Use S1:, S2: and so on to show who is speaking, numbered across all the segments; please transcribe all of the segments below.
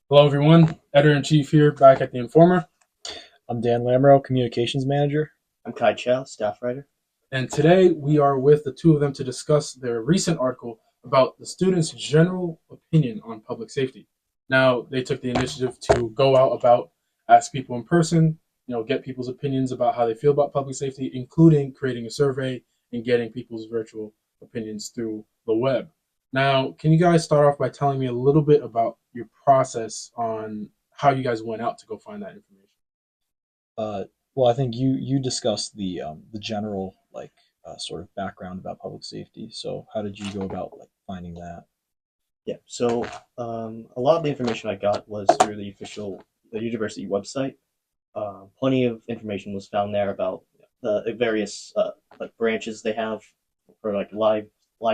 S1: Hello, everyone. Editor-in-Chief here, back at the Informer.
S2: I'm Dan Lamro, Communications Manager.
S3: I'm Kai Chow, staff writer.
S1: And today we are with the two of them to discuss their recent article about the students' general opinion on public safety. Now, they took the initiative to go out about, ask people in person, get people's opinions about how they feel about public safety, including creating a survey and getting people's virtual opinions through the web. Now, can you guys start off by telling me a little bit about your process on how you guys went out to go find that information?
S2: Uh, well, I think you discussed the general sort of background about public safety. So how did you go about like finding that?
S3: Yeah, so a lot of the information I got was through the university website. Plenty of information was found there about the various like branches they have for like live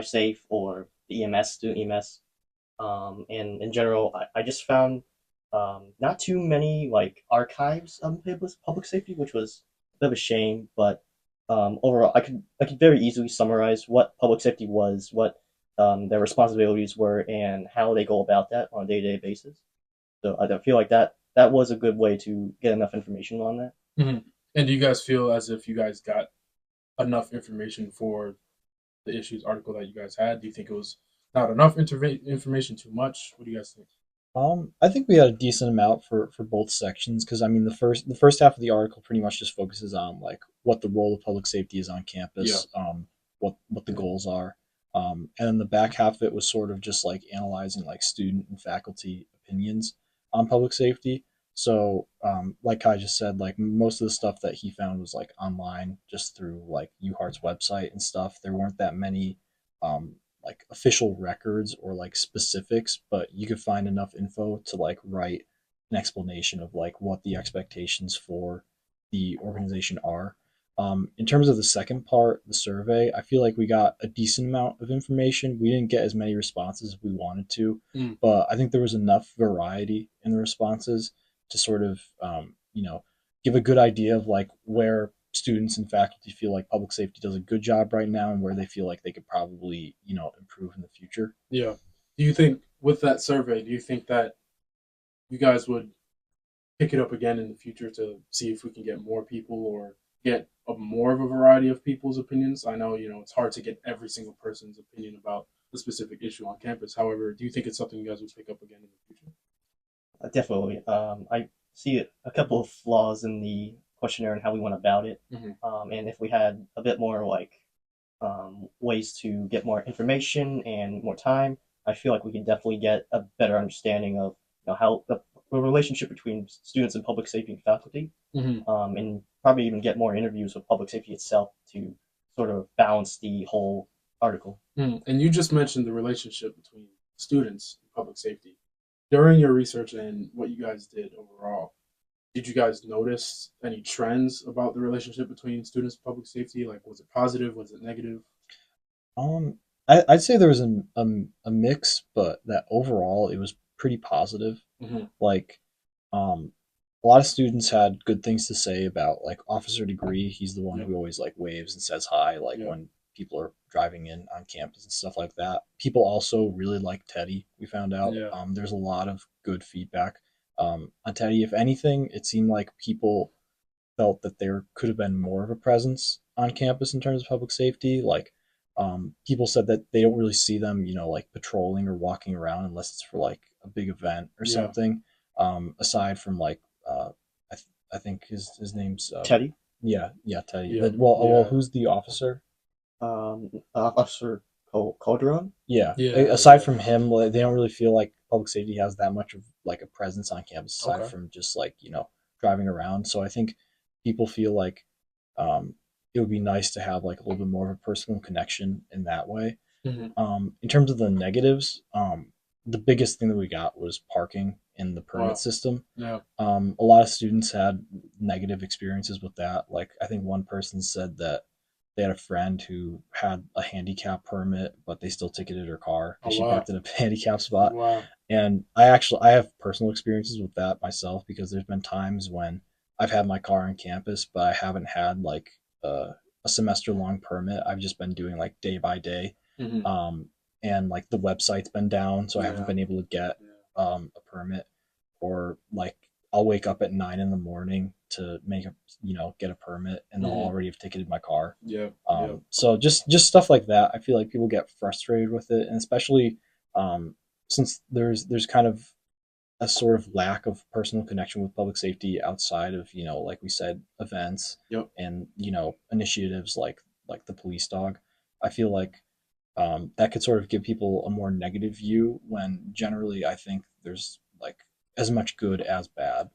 S3: safe or the EMS, student EMS. And in general, I just found not too many like archives on public safety, which was a bit of a shame. But overall, I could very easily summarize what public safety was, what their responsibilities were, and how they go about that on a day-to-day basis. So I feel like that was a good way to get enough information on that.
S1: Mm-hmm. And do you guys feel as if you guys got enough information for the issues article that you guys had? Do you think it was not enough information, too much? What do you guys think?
S2: I think we had a decent amount for both sections because I mean the first half of the article pretty much just focuses on like what the role of public safety is on
S1: Yeah.
S2: campus, what the goals are, and then the back half of it was sort of just like analyzing like student and faculty opinions on public safety. So, like Kai just said, like most of the stuff that he found was like online, just through like UHeart's website and stuff. There weren't that many like official records or like specifics, but you could find enough info to like write an explanation of like what the expectations for the organization are. In terms of the second part, the survey, I feel like we got a decent amount of information. We didn't get as many responses as we wanted to,
S1: Mm.
S2: but I think there was enough variety in the responses to sort of, give a good idea of like where students and faculty feel like public safety does a good job right now and where they feel like they could probably, improve in the future.
S1: Yeah. Do you think with that survey, do you think that you guys would pick it up again in the future to see if we can get more people or get more of a variety of people's opinions? I know, it's hard to get every single person's opinion about the specific issue on campus. However, do you think it's something you guys would pick up again in the future?
S3: Definitely. I see a couple of flaws in the questionnaire and how we went about it.
S1: Mm-hmm.
S3: And if we had a bit more like ways to get more information and more time, I feel like we can definitely get a better understanding of how the relationship between students and public safety and faculty,
S1: Mm-hmm.
S3: and probably even get more interviews with public safety itself to sort of balance the whole article.
S1: Mm. And you just mentioned the relationship between students and public safety. During your research and what you guys did overall, did you guys notice any trends about the relationship between students and public safety? Like, was it positive? Was it negative?
S2: Um, I'd say there was a mix, but that overall it was pretty positive.
S1: Mm-hmm.
S2: Like, um, a lot of students had good things to say about like Officer Degree. He's the one
S1: Yep.
S2: who always like waves and says hi, like
S1: Yep.
S2: when people are driving in on campus and stuff like that. People also really like Teddy. We found out
S1: Yeah.
S2: there's a lot of good feedback on Teddy. If anything, it seemed like people felt that there could have been more of a presence on campus in terms of public safety. Like, people said that they don't really see them, like patrolling or walking around unless it's for like a big event or
S1: Yeah.
S2: something. Aside from like, I think his name's
S3: Teddy,
S2: yeah, Teddy.
S1: Yeah.
S2: Well,
S1: Yeah.
S2: who's the officer?
S3: Officer Calderon.
S2: Yeah.
S1: Yeah.
S2: Aside
S1: Yeah.
S2: from him, like, they don't really feel like public safety has that much of like a presence on campus aside
S1: Okay.
S2: from just like driving around. So I think people feel like um, it would be nice to have like a little bit more of a personal connection in that way.
S1: Mm-hmm.
S2: In terms of the negatives, the biggest thing that we got was parking in the permit
S1: Wow.
S2: system.
S1: Yeah.
S2: A lot of students had negative experiences with that. Like, I think one person said that they had a friend who had a handicap permit, but they still ticketed her car
S1: Oh
S2: because she
S1: wow.
S2: parked in a handicap spot.
S1: Wow.
S2: And I have personal experiences with that myself because there's been times when I've had my car on campus, but I haven't had like a semester long permit. I've just been doing like day by day,
S1: Mm-hmm.
S2: um, and like the website's been down, so I haven't
S1: Yeah.
S2: been able to get
S1: Yeah.
S2: a permit. or like I'll wake up at 9 in the morning to make a get a permit, and they'll
S1: Mhm.
S2: already have ticketed my car.
S1: Yeah.
S2: So just stuff like that. I feel like people get frustrated with it, and especially um, since there's kind of a sort of lack of personal connection with public safety outside of like we said, events
S1: Yep.
S2: and initiatives like the police dog. I feel like that could sort of give people a more negative view when generally I think there's like as much good as bad.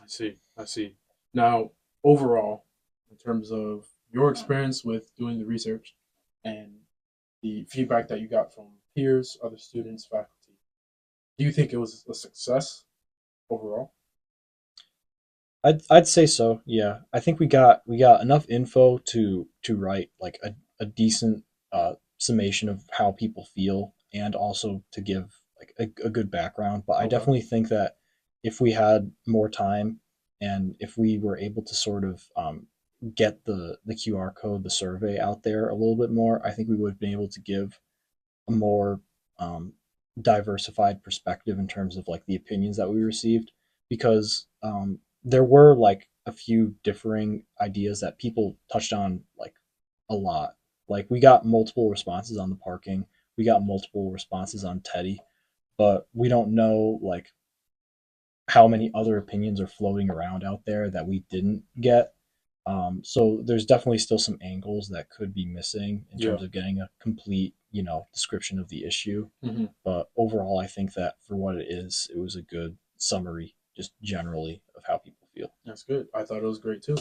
S1: I see. I see. Now, overall, in terms of your experience with doing the research and the feedback that you got from peers, other students, faculty, do you think it was a success overall?
S2: I'd say so. Yeah, I think we got enough info to write like a decent summation of how people feel, and also to give like a good background. But I
S1: Okay.
S2: definitely think that if we had more time, and if we were able to sort of get the QR code, the survey out there a little bit more, I think we would have been able to give a more um, diversified perspective in terms of like the opinions that we received, because there were like a few differing ideas that people touched on like a lot. Like we got multiple responses on the parking, we got multiple responses on Teddy, but we don't know like how many other opinions are floating around out there that we didn't get. So there's definitely still some angles that could be missing in
S1: Yeah.
S2: terms of getting a complete, description of the issue.
S1: Hmm.
S2: But overall, I think that for what it is, it was a good summary, just generally, of how people feel.
S1: That's good. I thought it was great too.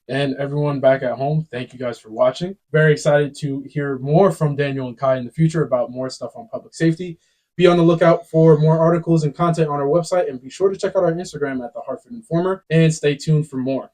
S1: And everyone back at home, thank you guys for watching. Very excited to hear more from Daniel and Kai in the future about more stuff on public safety. Be on the lookout for more articles and content on our website, and be sure to check out our Instagram at the Hartford Informer, and stay tuned for more.